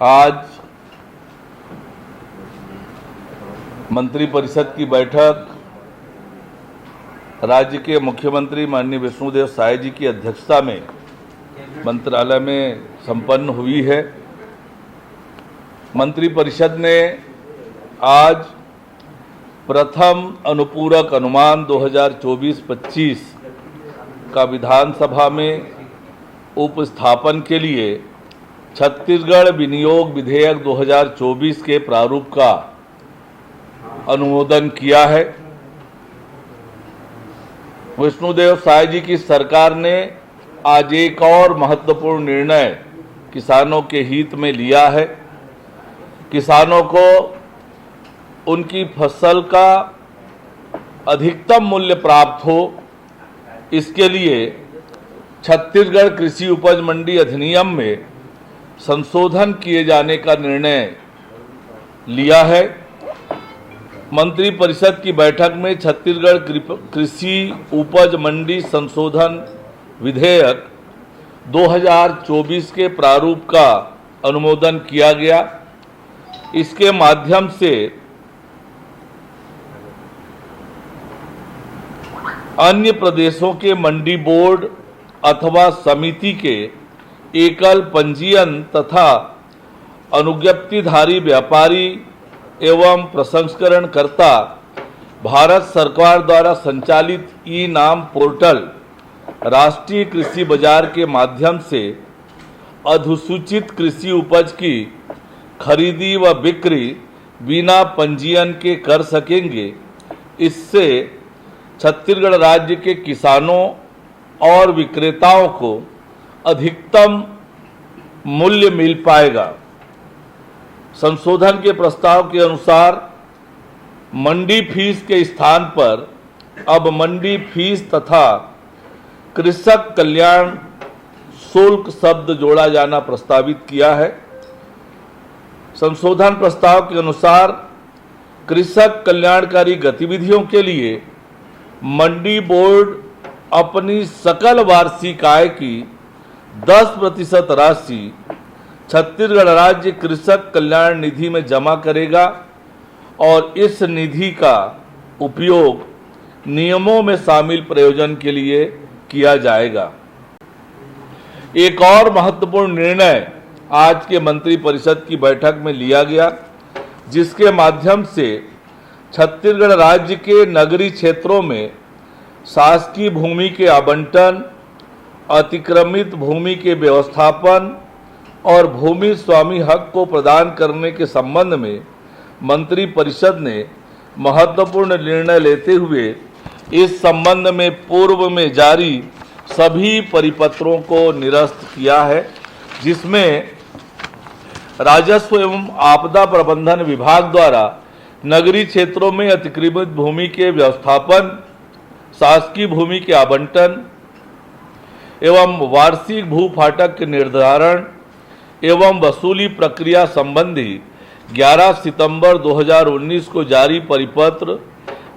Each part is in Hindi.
आज मंत्रिपरिषद की बैठक राज्य के मुख्यमंत्री माननीय विष्णुदेव साय जी की अध्यक्षता में मंत्रालय में संपन्न हुई है। मंत्रिपरिषद ने आज प्रथम अनुपूरक अनुमान 2024-25 का विधानसभा में उपस्थापन के लिए छत्तीसगढ़ विनियोग विधेयक 2024 के प्रारूप का अनुमोदन किया है। विष्णुदेव साय जी की सरकार ने आज एक और महत्वपूर्ण निर्णय किसानों के हित में लिया है। किसानों को उनकी फसल का अधिकतम मूल्य प्राप्त हो, इसके लिए छत्तीसगढ़ कृषि उपज मंडी अधिनियम में संशोधन किए जाने का निर्णय लिया है। मंत्रिपरिषद की बैठक में छत्तीसगढ़ कृषि उपज मंडी संशोधन विधेयक 2024 के प्रारूप का अनुमोदन किया गया। इसके माध्यम से अन्य प्रदेशों के मंडी बोर्ड अथवा समिति के एकल पंजीयन तथा अनुज्ञप्तिधारी व्यापारी एवं प्रसंस्करणकर्ता भारत सरकार द्वारा संचालित ई नाम पोर्टल राष्ट्रीय कृषि बाजार के माध्यम से अधिसूचित कृषि उपज की खरीदी व बिक्री बिना पंजीयन के कर सकेंगे। इससे छत्तीसगढ़ राज्य के किसानों और विक्रेताओं को अधिकतम मूल्य मिल पाएगा। संशोधन के प्रस्ताव के अनुसार मंडी फीस के स्थान पर अब मंडी फीस तथा कृषक कल्याण शुल्क शब्द जोड़ा जाना प्रस्तावित किया है। संशोधन प्रस्ताव के अनुसार कृषक कल्याणकारी गतिविधियों के लिए मंडी बोर्ड अपनी सकल वार्षिक आय की 10% राशि छत्तीसगढ़ राज्य कृषक कल्याण निधि में जमा करेगा और इस निधि का उपयोग नियमों में शामिल प्रयोजन के लिए किया जाएगा। एक और महत्वपूर्ण निर्णय आज के मंत्रिपरिषद की बैठक में लिया गया, जिसके माध्यम से छत्तीसगढ़ राज्य के नगरीय क्षेत्रों में शासकीय भूमि के आवंटन, अतिक्रमित भूमि के व्यवस्थापन और भूमि स्वामी हक को प्रदान करने के संबंध में मंत्रिपरिषद ने महत्वपूर्ण निर्णय लेते हुए इस संबंध में पूर्व में जारी सभी परिपत्रों को निरस्त किया है, जिसमें राजस्व एवं आपदा प्रबंधन विभाग द्वारा नगरीय क्षेत्रों में अतिक्रमित भूमि के व्यवस्थापन, शासकीय भूमि के आवंटन एवं वार्षिक भू फाटक के निर्धारण एवं वसूली प्रक्रिया संबंधी 11 सितंबर 2019 को जारी परिपत्र,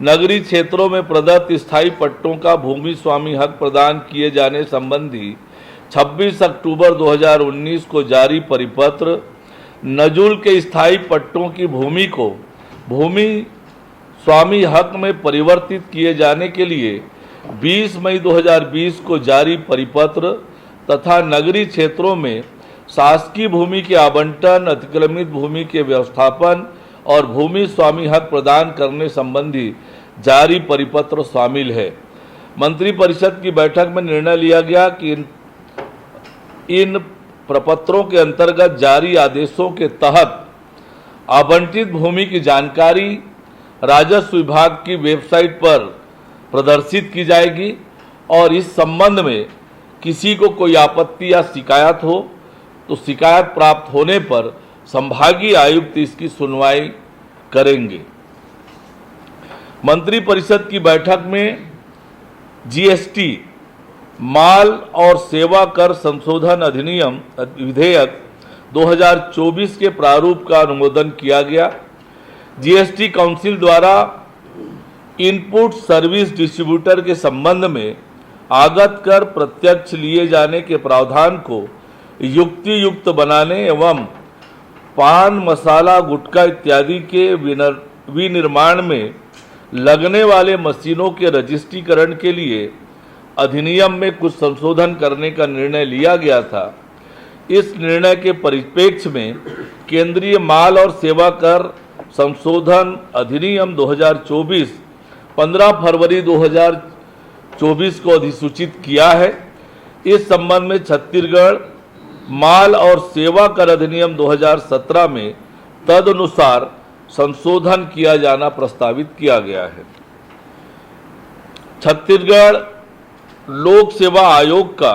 नगरीय क्षेत्रों में प्रदत्त स्थायी पट्टों का भूमि स्वामी हक प्रदान किए जाने संबंधी 26 अक्टूबर 2019 को जारी परिपत्र, नजुल के स्थायी पट्टों की भूमि को भूमि स्वामी हक में परिवर्तित किए जाने के लिए 20 मई 2020 को जारी परिपत्र तथा नगरीय क्षेत्रों में शासकीय भूमि के आवंटन, अतिक्रमित भूमि के व्यवस्थापन और भूमि स्वामी हक प्रदान करने संबंधी जारी परिपत्र शामिल है। मंत्रिपरिषद की बैठक में निर्णय लिया गया कि इन प्रपत्रों के अंतर्गत जारी आदेशों के तहत आवंटित भूमि की जानकारी राजस्व विभाग की वेबसाइट पर प्रदर्शित की जाएगी और इस संबंध में किसी को कोई आपत्ति या शिकायत हो तो शिकायत प्राप्त होने पर संभागीय आयुक्त इसकी सुनवाई करेंगे। मंत्रिपरिषद की बैठक में जीएसटी माल और सेवा कर संशोधन अधिनियम विधेयक 2024 के प्रारूप का अनुमोदन किया गया। जीएसटी काउंसिल द्वारा इनपुट सर्विस डिस्ट्रीब्यूटर के संबंध में आगत कर प्रत्यक्ष लिए जाने के प्रावधान को युक्ति युक्त बनाने एवं पान मसाला गुटखा इत्यादि के विनिर्माण में लगने वाले मशीनों के रजिस्ट्रीकरण के लिए अधिनियम में कुछ संशोधन करने का निर्णय लिया गया था। इस निर्णय के परिप्रेक्ष्य में केंद्रीय माल और सेवा कर संशोधन अधिनियम 2024 15 फरवरी 2024 को अधिसूचित किया है। इस संबंध में छत्तीसगढ़ माल और सेवा कर अधिनियम 2017 में तदनुसार संशोधन किया जाना प्रस्तावित किया गया है। छत्तीसगढ़ लोक सेवा आयोग का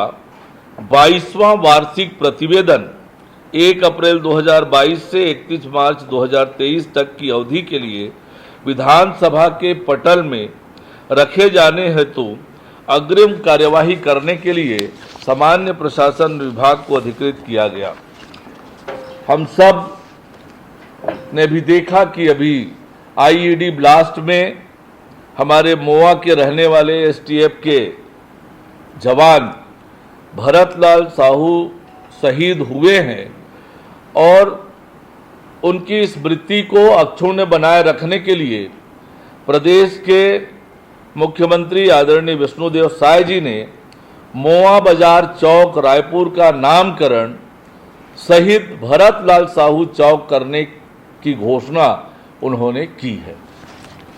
22वां वार्षिक प्रतिवेदन 1 अप्रैल 2022 से 31 मार्च 2023 तक की अवधि के लिए विधानसभा के पटल में रखे जाने हेतु अग्रिम कार्यवाही करने के लिए सामान्य प्रशासन विभाग को अधिकृत किया गया। हम सब ने भी देखा कि अभी आईईडी ब्लास्ट में हमारे मोआ के रहने वाले एसटीएफ के जवान भरतलाल साहू शहीद हुए हैं और उनकी स्मृति को अक्षुण्ण बनाए रखने के लिए प्रदेश के मुख्यमंत्री आदरणीय विष्णुदेव साय जी ने मोआ बाजार चौक रायपुर का नामकरण शहीद भरतलाल साहू चौक करने की घोषणा उन्होंने की है।